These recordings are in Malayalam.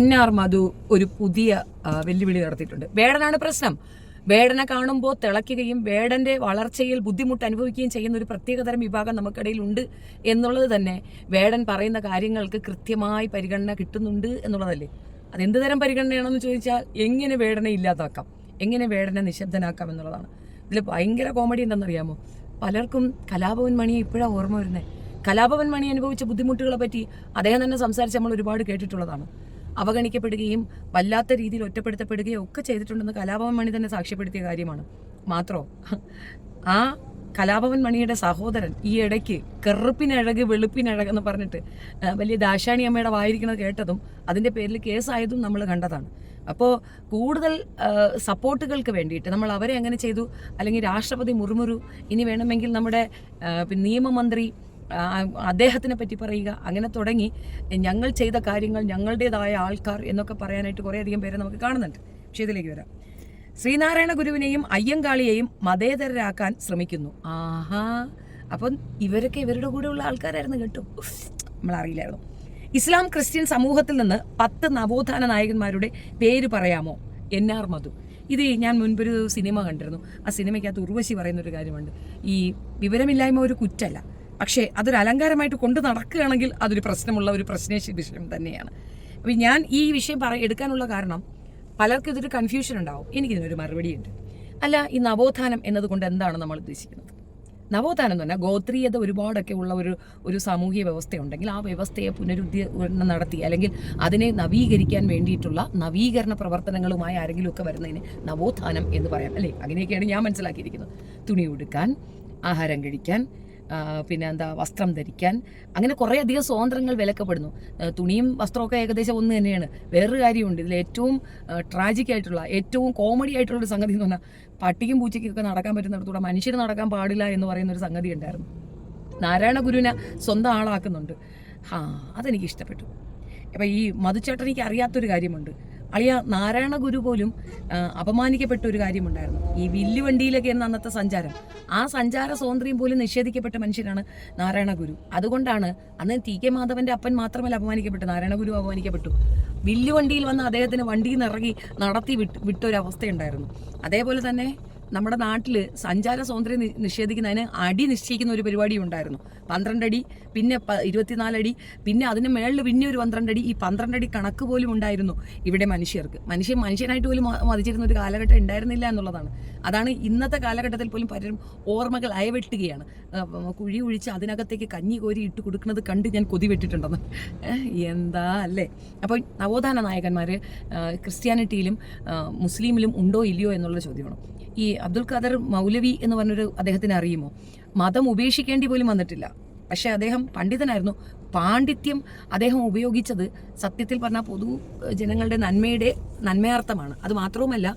NR മധു ഒരു പുതിയ വെല്ലുവിളി നടത്തിയിട്ടുണ്ട്. വേടനാണ് പ്രശ്നം. വേടനെ കാണുമ്പോൾ തിളയ്ക്കുകയും വേടന്റെ വളർച്ചയിൽ ബുദ്ധിമുട്ട് അനുഭവിക്കുകയും ചെയ്യുന്ന ഒരു പ്രത്യേകതരം വിഭാഗം നമുക്കിടയിൽ ഉണ്ട് എന്നുള്ളത് തന്നെ വേടൻ പറയുന്ന കാര്യങ്ങൾക്ക് കൃത്യമായി പരിഗണന കിട്ടുന്നുണ്ട് എന്നുള്ളതല്ലേ. അതെന്ത് തരം പരിഗണനയാണെന്ന് ചോദിച്ചാൽ എങ്ങനെ വേടനെ ഇല്ലാതാക്കാം, എങ്ങനെ വേടനെ നിശബ്ദനാക്കാം എന്നുള്ളതാണ്. ഇതിൽ ഭയങ്കര കോമഡി എന്തെന്നറിയാമോ? പലർക്കും കലാഭവൻ മണിയെ ഇപ്പോഴാണ് ഓർമ്മ വരുന്നത്. കലാഭവൻ മണി അനുഭവിച്ച ബുദ്ധിമുട്ടുകളെ പറ്റി അദ്ദേഹം തന്നെ സംസാരിച്ച് നമ്മൾ ഒരുപാട് കേട്ടിട്ടുള്ളതാണ്. അവഗണിക്കപ്പെടുകയും വല്ലാത്ത രീതിയിൽ ഒറ്റപ്പെടുത്തപ്പെടുകയും ഒക്കെ ചെയ്തിട്ടുണ്ടെന്ന് കലാഭവൻ മണി തന്നെ സാക്ഷ്യപ്പെടുത്തിയ കാര്യമാണ്. മാത്രമോ ആ കലാഭവൻ മണിയുടെ സഹോദരൻ ഈ ഇടയ്ക്ക് കറുപ്പിനഴക് വെളുപ്പിനഴകെന്ന് പറഞ്ഞിട്ട് വലിയ ദാശാണി അമ്മയുടെ വായിരിക്കുന്നത് കേട്ടതും അതിൻ്റെ പേരിൽ കേസായതും നമ്മൾ കണ്ടതാണ്. അപ്പോൾ കൂടുതൽ സപ്പോർട്ടുകൾക്ക് വേണ്ടിയിട്ട് നമ്മൾ അവരെ എങ്ങനെ ചെയ്തു, അല്ലെങ്കിൽ രാഷ്ട്രപതി മുർമുരു ഇനി വേണമെങ്കിൽ നമ്മുടെ നിയമമന്ത്രി അദ്ദേഹത്തിനെ പറ്റി പറയുക, അങ്ങനെ തുടങ്ങി ഞങ്ങൾ ചെയ്ത കാര്യങ്ങൾ ഞങ്ങളുടേതായ ആൾക്കാർ എന്നൊക്കെ പറയാനായിട്ട് കുറേയധികം പേരെ നമുക്ക് കാണുന്നുണ്ട്. പക്ഷേ ഇതിലേക്ക് വരാം. ശ്രീനാരായണ ഗുരുവിനെയും അയ്യങ്കാളിയെയും മതേതരരാക്കാൻ ശ്രമിക്കുന്നു. ആഹാ, അപ്പം ഇവരൊക്കെ ഇവരുടെ കൂടെയുള്ള ആൾക്കാരായിരുന്നു കേട്ടോ, നമ്മളറിയില്ലായിരുന്നു. ഇസ്ലാം ക്രിസ്ത്യൻ സമൂഹത്തിൽ നിന്ന് 10 നവോത്ഥാന നായകന്മാരുടെ പേര് പറയാമോ? NR മധു. ഇത് ഞാൻ മുൻപൊരു സിനിമ കണ്ടിരുന്നു. ആ സിനിമയ്ക്കകത്ത് ഉർവശി പറയുന്നൊരു കാര്യമുണ്ട്. ഈ വിവരമില്ലായ്മ ഒരു കുറ്റമല്ല, പക്ഷേ അതൊരു അലങ്കാരമായിട്ട് കൊണ്ട് നടക്കുകയാണെങ്കിൽ അതൊരു പ്രശ്നമുള്ള ഒരു വിഷയം തന്നെയാണ്. അപ്പം ഞാൻ ഈ വിഷയം എടുക്കാനുള്ള കാരണം പലർക്കും ഇതൊരു കൺഫ്യൂഷൻ ഉണ്ടാവും. എനിക്കിതിനൊരു മറുപടിയുണ്ട്. അല്ല, ഈ നവോത്ഥാനം എന്നതുകൊണ്ട് എന്താണ് നമ്മൾ ഉദ്ദേശിക്കുന്നത്? നവോത്ഥാനം എന്ന് പറഞ്ഞാൽ ഗോത്രീയത ഒരുപാടൊക്കെ ഉള്ള ഒരു സാമൂഹിക വ്യവസ്ഥയുണ്ടെങ്കിൽ ആ വ്യവസ്ഥയെ പുനരുദ്ധീകരണം നടത്തി അല്ലെങ്കിൽ അതിനെ നവീകരിക്കാൻ വേണ്ടിയിട്ടുള്ള നവീകരണ പ്രവർത്തനങ്ങളുമായി ആരെങ്കിലുമൊക്കെ വരുന്നതിന് നവോത്ഥാനം എന്ന് പറയാം, അല്ലേ? അങ്ങനെയൊക്കെയാണ് ഞാൻ മനസ്സിലാക്കിയിരിക്കുന്നത്. തുണി ഉടുക്കാൻ, ആഹാരം കഴിക്കാൻ, പിന്നെ വസ്ത്രം ധരിക്കാൻ, അങ്ങനെ കുറേ അധികം സ്വാതന്ത്ര്യങ്ങൾ വിലക്കപ്പെടുന്നു. തുണിയും വസ്ത്രമൊക്കെ ഏകദേശം ഒന്ന് തന്നെയാണ്. വേറൊരു കാര്യമുണ്ട് ഇതിൽ ഏറ്റവും ട്രാജിക്കായിട്ടുള്ള, ഏറ്റവും കോമഡി ആയിട്ടുള്ളൊരു സംഗതി എന്ന് പറഞ്ഞാൽ പട്ടിക്കും പൂച്ചയ്ക്കൊക്കെ നടക്കാൻ പറ്റുന്നിടത്തൂടെ മനുഷ്യർ നടക്കാൻ പാടില്ല എന്ന് പറയുന്നൊരു സംഗതി ഉണ്ടായിരുന്നു. നാരായണ ഗുരുവിനെ സ്വന്തം ആളാക്കുന്നുണ്ട്. അതെനിക്ക് ഇഷ്ടപ്പെട്ടു. അപ്പം ഈ മധുചേട്ടനിക്ക് അറിയാത്തൊരു കാര്യമുണ്ട്. അളിയ നാരായണ ഗുരു പോലും അപമാനിക്കപ്പെട്ട ഒരു കാര്യമുണ്ടായിരുന്നു. ഈ വില്ലുവണ്ടിയിലൊക്കെയായിരുന്നു അന്നത്തെ സഞ്ചാരം. ആ സഞ്ചാര സ്വാതന്ത്ര്യം പോലും നിഷേധിക്കപ്പെട്ട മനുഷ്യനാണ് നാരായണ ഗുരു. അതുകൊണ്ടാണ് അന്ന് TK മാധവന്റെ അപ്പൻ മാത്രമല്ല അപമാനിക്കപ്പെട്ടു, നാരായണ ഗുരു അപമാനിക്കപ്പെട്ടു. വില്ലുവണ്ടിയിൽ വന്ന് അദ്ദേഹത്തിന് വണ്ടിയിൽ നിന്ന് ഇറങ്ങി നടത്തി വിട്ടൊരവസ്ഥയുണ്ടായിരുന്നു. അതേപോലെ തന്നെ നമ്മുടെ നാട്ടിൽ സഞ്ചാര സ്വാതന്ത്ര്യം നിഷേധിക്കുന്നതിന് അടി നിശ്ചയിക്കുന്ന ഒരു പരിപാടി ഉണ്ടായിരുന്നു. 12 അടി, പിന്നെ 24 അടി, പിന്നെ അതിന് മേളിൽ പിന്നെ ഒരു 12 അടി. ഈ 12 അടി കണക്ക് പോലും ഉണ്ടായിരുന്നു ഇവിടെ മനുഷ്യർക്ക്. മനുഷ്യനായിട്ട് പോലും മതിച്ചിരുന്ന ഒരു കാലഘട്ടം ഉണ്ടായിരുന്നില്ല എന്നുള്ളതാണ്. അതാണ് ഇന്നത്തെ കാലഘട്ടത്തിൽ പോലും പലരും ഓർമ്മകൾ അയവെട്ടുകയാണ്. കുഴി ഒഴിച്ച് അതിനകത്തേക്ക് കഞ്ഞി കോരി ഇട്ട് കൊടുക്കുന്നത് കണ്ട് ഞാൻ കൊതിവെട്ടിട്ടുണ്ടെന്ന്. എന്താ അല്ലേ? അപ്പോൾ നവോത്ഥാന നായകന്മാർ ക്രിസ്ത്യാനിറ്റിയിലും മുസ്ലിമിലും ഉണ്ടോ ഇല്ലയോ എന്നുള്ള ചോദ്യമാണ്. ഈ അബ്ദുൽ ഖാദർ മൗലവി എന്ന് പറഞ്ഞൊരു അദ്ദേഹത്തിന് അറിയുമോ? മതം ഉപേക്ഷിക്കേണ്ടി പോലും വന്നിട്ടില്ല. പക്ഷെ അദ്ദേഹം പണ്ഡിതനായിരുന്നു. പാണ്ഡിത്യം അദ്ദേഹം ഉപയോഗിച്ചത് സത്യത്തിൽ പറഞ്ഞാൽ പൊതു ജനങ്ങളുടെ നന്മയാർത്ഥമാണ്. അത് മാത്രവുമല്ല,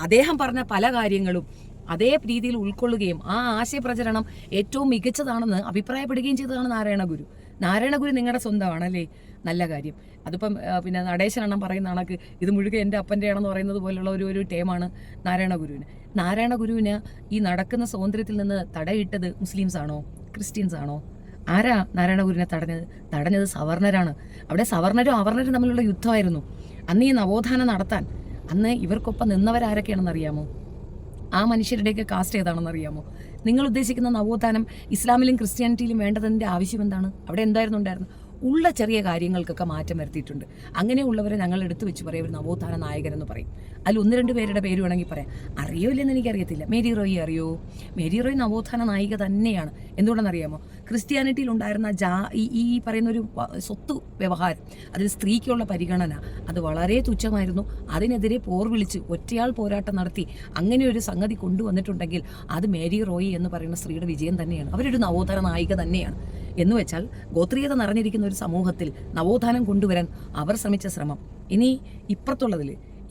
അദ്ദേഹം പറഞ്ഞ പല കാര്യങ്ങളും അതേ രീതിയിൽ ഉൾക്കൊള്ളുകയും ആ ആശയപ്രചരണം ഏറ്റവും മികച്ചതാണെന്ന് അഭിപ്രായപ്പെടുകയും ചെയ്തതാണ് നാരായണ ഗുരു. നാരായണ ഗുരു നിങ്ങളുടെ സ്വന്തമാണല്ലേ? നല്ല കാര്യം. അതിപ്പം പിന്നെ നടേശനെണ്ണം പറയുന്ന കണക്ക് ഇത് മുഴുവൻ എൻ്റെ അപ്പൻ്റെ ആണെന്ന് പറയുന്നത് പോലുള്ള ഒരു ടേമാണ് നാരായണ ഗുരുവിന്. നാരായണ ഗുരുവിന് ഈ നടക്കുന്ന സ്വാതന്ത്ര്യത്തിൽ നിന്ന് തടയിട്ടത് മുസ്ലിംസ് ആണോ, ക്രിസ്ത്യൻസ് ആണോ? ആരാ നാരായണ ഗുരുവിനെ തടഞ്ഞത് സവർണരാണ്. അവിടെ സവർണരും അവർണരും തമ്മിലുള്ള യുദ്ധമായിരുന്നു. അന്ന് ഈ നവോത്ഥാനം നടത്താൻ അന്ന് ഇവർക്കൊപ്പം നിന്നവരാരൊക്കെയാണെന്ന് അറിയാമോ? ആ മനുഷ്യരുടെയൊക്കെ കാസ്റ്റ് ഏതാണെന്ന് അറിയാമോ? നിങ്ങൾ ഉദ്ദേശിക്കുന്ന നവോത്ഥാനം ഇസ്ലാമിലും ക്രിസ്ത്യാനിറ്റിയിലും വേണ്ടതിൻ്റെ ആവശ്യം എന്താണ്? അവിടെ ഉണ്ടായിരുന്നു ഉള്ള ചെറിയ കാര്യങ്ങൾക്കൊക്കെ മാറ്റം വരുത്തിയിട്ടുണ്ട്. അങ്ങനെയുള്ളവരെ ഞങ്ങൾ എടുത്തു വെച്ച് പറയും ഒരു നവോത്ഥാന നായകരെന്ന് പറയും. അതിൽ 1-2 പേരുടെ പേര് വേണമെങ്കിൽ പറയാം. അറിയോ ഇല്ലെന്ന് എനിക്കറിയത്തില്ല. മേരി റോയി അറിയോ? മേരി റോയി നവോത്ഥാന നായിക തന്നെയാണ്. എന്തുകൊണ്ടെന്നറിയാമോ? ക്രിസ്ത്യാനിറ്റിയിൽ ഉണ്ടായിരുന്ന ഈ പറയുന്നൊരു സ്വത്ത് വ്യവഹാരം, അതിൽ സ്ത്രീക്കുള്ള പരിഗണന, അത് വളരെ തുച്ഛമായിരുന്നു. അതിനെതിരെ വിളിച്ച് ഒറ്റയാൾ പോരാട്ടം നടത്തി അങ്ങനെ ഒരു സംഗതി കൊണ്ടുവന്നിട്ടുണ്ടെങ്കിൽ അത് മേരി റോയി എന്ന് പറയുന്ന സ്ത്രീയുടെ വിജയം തന്നെയാണ്. അവരൊരു നവോത്ഥാന നായിക തന്നെയാണ്. എന്ന് വെച്ചാൽ ഗോത്രീയത നിറഞ്ഞിരിക്കുന്ന ഒരു സമൂഹത്തിൽ നവോത്ഥാനം കൊണ്ടുവരാൻ അവർ ശ്രമിച്ച ശ്രമം. ഇനി ഇപ്പുറത്തുള്ളതിൽ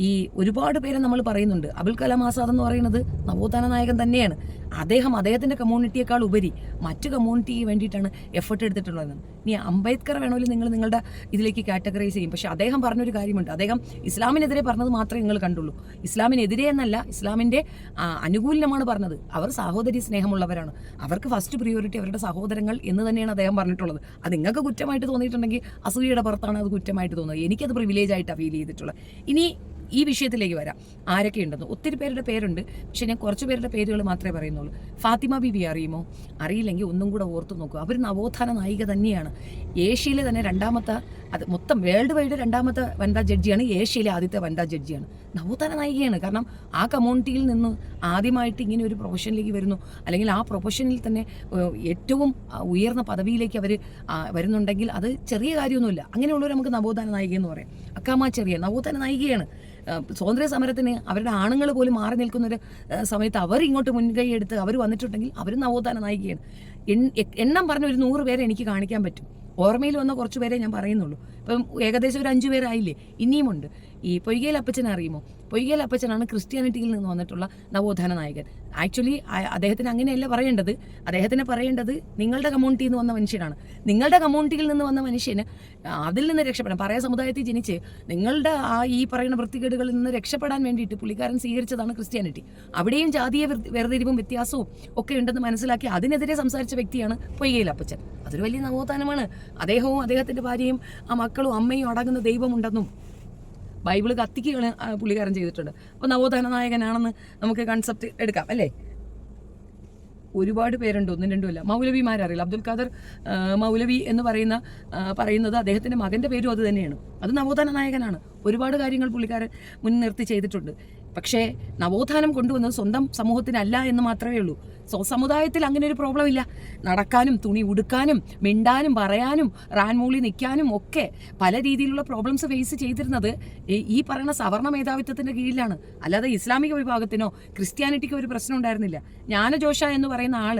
ഈ ഒരുപാട് പേരെ നമ്മൾ പറയുന്നുണ്ട്. അബുൽ കലാം ആസാദ് എന്ന് പറയുന്നത് നവോത്ഥാന നായകൻ തന്നെയാണ്. അദ്ദേഹത്തിൻ്റെ കമ്മ്യൂണിറ്റിയേക്കാൾ ഉപരി മറ്റു കമ്മ്യൂണിറ്റിക്ക് വേണ്ടിയിട്ടാണ് എഫേർട്ട് എടുത്തിട്ടുള്ളത്. ഇനി അംബേദ്കർ വേണമെങ്കിൽ നിങ്ങൾ നിങ്ങളുടെ ഇതിലേക്ക് കാറ്റഗറൈസ് ചെയ്യും. പക്ഷേ അദ്ദേഹം പറഞ്ഞൊരു കാര്യമുണ്ട്. അദ്ദേഹം ഇസ്ലാമിനെതിരെ പറഞ്ഞത് മാത്രമേ നിങ്ങൾ കണ്ടുള്ളൂ. ഇസ്ലാമിനെതിരെ എന്നല്ല, ഇസ്ലാമിൻ്റെ അനുകൂലമാണ് പറഞ്ഞത്. അവർ സഹോദരി സ്നേഹമുള്ളവരാണ്, അവർക്ക് ഫസ്റ്റ് പ്രിയോറിറ്റി അവരുടെ സഹോദരങ്ങൾ എന്ന് തന്നെയാണ് അദ്ദേഹം പറഞ്ഞിട്ടുള്ളത്. അത് നിങ്ങൾക്ക് കുറ്റമായിട്ട് തോന്നിയിട്ടുണ്ടെങ്കിൽ അസൂയയുടെ പുറത്താണ് അത് കുറ്റമായിട്ട് തോന്നുന്നത്. എനിക്കത് പ്രിവിലേജ് ആയിട്ടാണ് ഫീൽ ചെയ്തിട്ടുള്ളത്. ഇനി ഈ വിഷയത്തിലേക്ക് വരാം. ആരൊക്കെ ഉണ്ടെന്ന് ഒത്തിരി പേരുടെ പേരുണ്ട്, പക്ഷെ ഞാൻ കുറച്ച് പേരുടെ പേരുകൾ മാത്രമേ പറയുന്നുള്ളൂ. ഫാത്തിമ ബീബി അറിയുമോ? അറിയില്ലെങ്കിൽ ഒന്നും കൂടെ ഓർത്തു നോക്കുക. അവർ നവോത്ഥാന നായിക തന്നെയാണ്. ഏഷ്യയിലെ തന്നെ രണ്ടാമത്തെ, അത് മൊത്തം വേൾഡ് വൈഡ് രണ്ടാമത്തെ വനിതാ ജഡ്ജിയാണ്, ഏഷ്യയിലെ ആദ്യത്തെ വനിതാ ജഡ്ജിയാണ്. നവോത്ഥാന നായികയാണ്. കാരണം ആ കമ്മ്യൂണിറ്റിയിൽ നിന്ന് ആദ്യമായിട്ട് ഇങ്ങനെ ഒരു പ്രൊഫഷനിലേക്ക് വരുന്നു, അല്ലെങ്കിൽ ആ പ്രൊഫഷനിൽ തന്നെ ഏറ്റവും ഉയർന്ന പദവിയിലേക്ക് അവർ വരുന്നുണ്ടെങ്കിൽ അത് ചെറിയ കാര്യമൊന്നുമില്ല. അങ്ങനെയുള്ളവർ നമുക്ക് നവോത്ഥാന നായിക എന്ന് പറയാം. അക്കാമ ചെറിയ നവോത്ഥാന നായികയാണ്. സ്വാതന്ത്ര്യ സമരത്തിന് അവരുടെ ആണുങ്ങൾ പോലും മാറി നിൽക്കുന്നൊരു സമയത്ത് അവർ ഇങ്ങോട്ട് മുൻകൈ എടുത്ത് അവർ വന്നിട്ടുണ്ടെങ്കിൽ അവർ നവോത്ഥാന നായികയാണ്. എണ്ണം പറഞ്ഞ ഒരു 100 പേരെ എനിക്ക് കാണിക്കാൻ പറ്റും. ഓർമ്മയിൽ വന്ന കുറച്ച് പേരെ ഞാൻ പറയുന്നുള്ളൂ. ഇപ്പം ഏകദേശം ഒരു 5 പേരായില്ലേ. ഇനിയുമുണ്ട്. ഈ പൊയ്കയിൽ അപ്പച്ചനെ അറിയുമോ? പൊയ്കയിൽ അപ്പച്ചനാണ് ക്രിസ്ത്യാനിറ്റിയിൽ നിന്ന് വന്നിട്ടുള്ള നവോത്ഥാന നായകൻ. ആക്ച്വലി അദ്ദേഹത്തിന് അങ്ങനെയല്ല പറയേണ്ടത്. അദ്ദേഹത്തിന് പറയേണ്ടത് നിങ്ങളുടെ കമ്മ്യൂണിറ്റിയിൽ നിന്ന് വന്ന മനുഷ്യനാണ്. നിങ്ങളുടെ കമ്മ്യൂണിറ്റിയിൽ നിന്ന് വന്ന മനുഷ്യന് അതിൽ നിന്ന് രക്ഷപ്പെടാൻ, പറയാ സമുദായത്തിൽ ജനിച്ച് നിങ്ങളുടെ ഈ പറയുന്ന വൃത്തികേടുകളിൽ നിന്ന് രക്ഷപ്പെടാൻ വേണ്ടിയിട്ട് പുള്ളിക്കാരൻ സ്വീകരിച്ചതാണ് ക്രിസ്ത്യാനിറ്റി. അവിടെയും ജാതീയ വേർതിരിവും വ്യത്യാസവും ഒക്കെ ഉണ്ടെന്ന് മനസ്സിലാക്കി അതിനെതിരെ സംസാരിച്ച വ്യക്തിയാണ് പൊയ്കയിൽ അപ്പച്ചൻ. അതൊരു വലിയ നവോത്ഥാനമാണ്. അദ്ദേഹവും അദ്ദേഹത്തിൻ്റെ ഭാര്യയും ആ മക്കളും അമ്മയും അടങ്ങുന്ന ദൈവമുണ്ടെന്നും ബൈബിള് കത്തിക്കുക പുള്ളിക്കാരൻ ചെയ്തിട്ടുണ്ട്. അപ്പോൾ നവോത്ഥാന നായകനാണെന്ന് നമുക്ക് കൺസെപ്റ്റ് എടുക്കാം അല്ലേ? ഒരുപാട് പേരുണ്ട്, 1 2 അല്ല. മൗലവിമാരറിയില്ല. അബ്ദുൽ ഖാദർ മൗലവി എന്ന് പറയുന്നത് അദ്ദേഹത്തിൻ്റെ മകൻ്റെ പേരും അത് തന്നെയാണ്. അത് നവോത്ഥാന നായകനാണ്. ഒരുപാട് കാര്യങ്ങൾ പുള്ളിക്കാരൻ മുൻനിർത്തി ചെയ്തിട്ടുണ്ട്. പക്ഷേ നവോത്ഥാനം കൊണ്ടുവന്നത് സ്വന്തം സമൂഹത്തിനല്ല എന്ന് മാത്രമേ ഉള്ളൂ. സമുദായത്തിൽ അങ്ങനെ ഒരു പ്രോബ്ലം ഇല്ല. നടക്കാനും തുണി ഉടുക്കാനും മിണ്ടാനും പറയാനും റാൻമൂളി നിൽക്കാനും ഒക്കെ പല രീതിയിലുള്ള പ്രോബ്ലംസ് ഫേസ് ചെയ്തിരുന്നത് ഈ പറയുന്ന സവർണ മേധാവിത്വത്തിൻ്റെ കീഴിലാണ്. അല്ലാതെ ഇസ്ലാമിക വിഭാഗത്തിനോ ക്രിസ്ത്യാനിറ്റിക്കോ ഒരു പ്രശ്നം ഉണ്ടായിരുന്നില്ല. ജ്ഞാനജോഷ എന്ന് പറയുന്ന ആൾ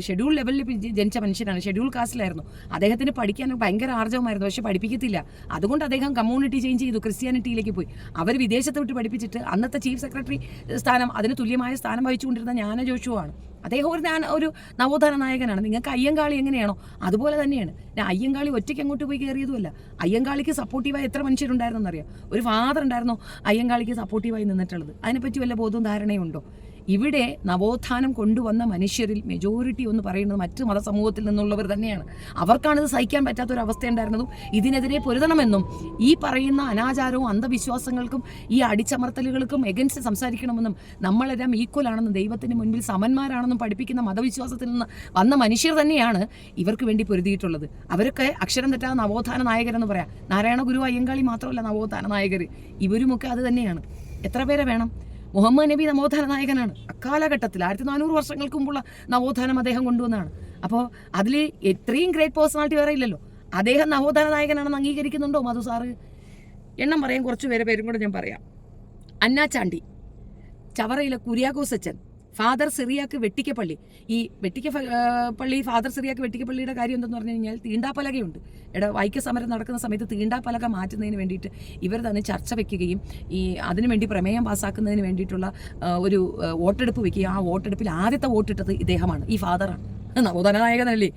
ഷെഡ്യൂൾ ലെവലിൽ ജനിച്ച മനുഷ്യനാണ്. ഷെഡ്യൂൾ കാസ്റ്റിലായിരുന്നു. അദ്ദേഹത്തിന് പഠിക്കാൻ ഭയങ്കര ആർജവമായിരുന്നു, പക്ഷെ പഠിപ്പിക്കത്തില്ല. അതുകൊണ്ട് അദ്ദേഹം കമ്മ്യൂണിറ്റി ചേഞ്ച് ചെയ്തു, ക്രിസ്ത്യാനിറ്റിയിലേക്ക് പോയി. അവർ വിദേശത്ത് വിട്ട് പഠിപ്പിച്ചിട്ട് അന്നത്തെ ചീഫ് സെക്രട്ടറി സ്ഥാനം, അതിന് തുല്യമായ സ്ഥാനം വഹിച്ചുകൊണ്ടിരുന്ന ജ്ഞാനജോഷുവാണ്. അദ്ദേഹം ഒരു നവോത്ഥാന നായകനാണ്. നിങ്ങൾക്ക് അയ്യങ്കാളി എങ്ങനെയാണോ അതുപോലെ തന്നെയാണ്. ഞാൻ അയ്യങ്കാളി ഒറ്റയ്ക്ക് അങ്ങോട്ട് പോയി കയറിയതുമല്ല. അയ്യങ്കാളിക്ക് സപ്പോർട്ടീവായി എത്ര മനുഷ്യരുണ്ടായിരുന്നെന്നറിയാം. ഒരു ഫാദർ ഉണ്ടായിരുന്നോ അയ്യങ്കാളിക്ക് സപ്പോർട്ടീവായി നിന്നിട്ടുള്ളത്? അതിനെപ്പറ്റി വല്ല ബോധവും ധാരണയുണ്ടോ? ഇവിടെ നവോത്ഥാനം കൊണ്ടുവന്ന മനുഷ്യരിൽ മെജോറിറ്റി എന്ന് പറയുന്നത് മറ്റ് മതസമൂഹത്തിൽ നിന്നുള്ളവർ തന്നെയാണ്. അവർക്കാണിത് സഹിക്കാൻ പറ്റാത്തൊരവസ്ഥ ഉണ്ടായിരുന്നതും ഇതിനെതിരെ പൊരുതണമെന്നും ഈ പറയുന്ന അനാചാരവും അന്ധവിശ്വാസങ്ങൾക്കും ഈ അടിച്ചമർത്തലുകൾക്കും എഗൻസ്റ്റ് സംസാരിക്കണമെന്നും നമ്മളെല്ലാം ഈക്വൽ ആണെന്നും ദൈവത്തിന് മുൻപിൽ സമന്മാരാണെന്നും പഠിപ്പിക്കുന്ന മതവിശ്വാസത്തിൽ നിന്ന് വന്ന മനുഷ്യർ തന്നെയാണ് ഇവർക്ക് വേണ്ടി പൊരുതിയിട്ടുള്ളത്. അവരൊക്കെ അക്ഷരം തെറ്റാതെ നവോത്ഥാന നായകരെന്ന് പറയാം. നാരായണ ഗുരു അയ്യങ്കാളി മാത്രമല്ല നവോത്ഥാന നായകർ. ഇവരുമൊക്കെ അത് തന്നെയാണ്. എത്ര പേരെ വേണം? മുഹമ്മദ് നബി നവോത്ഥാന നായകനാണ്. അക്കാലഘട്ടത്തിൽ 1400 വർഷങ്ങൾക്ക് മുമ്പുള്ള നവോത്ഥാനം അദ്ദേഹം കൊണ്ടുവന്നതാണ്. അപ്പോൾ അതിൽ എത്രയും ഗ്രേറ്റ് പേഴ്സണാലിറ്റി വേറെ ഇല്ലല്ലോ. അദ്ദേഹം നവോത്ഥാന നായകനാണെന്ന് അംഗീകരിക്കുന്നുണ്ടോ മധു സാറ്? എണ്ണം പറയാൻ കുറച്ച് പേരും കൂടെ ഞാൻ പറയാം. അന്നാച്ചാണ്ടി, ചവറയിലെ കുര്യാക്കോസച്ചൻ, ഫാദർ സിറിയാക്ക് വെട്ടിക്കപ്പള്ളി. ഈ വെട്ടിക്കപ്പള്ളി ഫാദർ സിറിയാക്ക് വെട്ടിക്കപ്പള്ളിയുടെ കാര്യം എന്തെന്ന് പറഞ്ഞു കഴിഞ്ഞാൽ തീണ്ടാപ്പലകയുണ്ട്. വൈക്കം സമരം നടക്കുന്ന സമയത്ത് തീണ്ടാപ്പലക മാറ്റുന്നതിന് വേണ്ടിയിട്ട് ഇവർ തന്നെ ചർച്ച വെക്കുകയും അതിനുവേണ്ടി പ്രമേയം പാസ്സാക്കുന്നതിന് വേണ്ടിയിട്ടുള്ള ഒരു വോട്ടെടുപ്പ് വെക്കുകയും ആ വോട്ടെടുപ്പിൽ ആദ്യത്തെ വോട്ടിട്ടത് ഇദ്ദേഹമാണ്, ഈ ഫാദറാണ്. നവോത്ഥാന നായകനല്ലേ?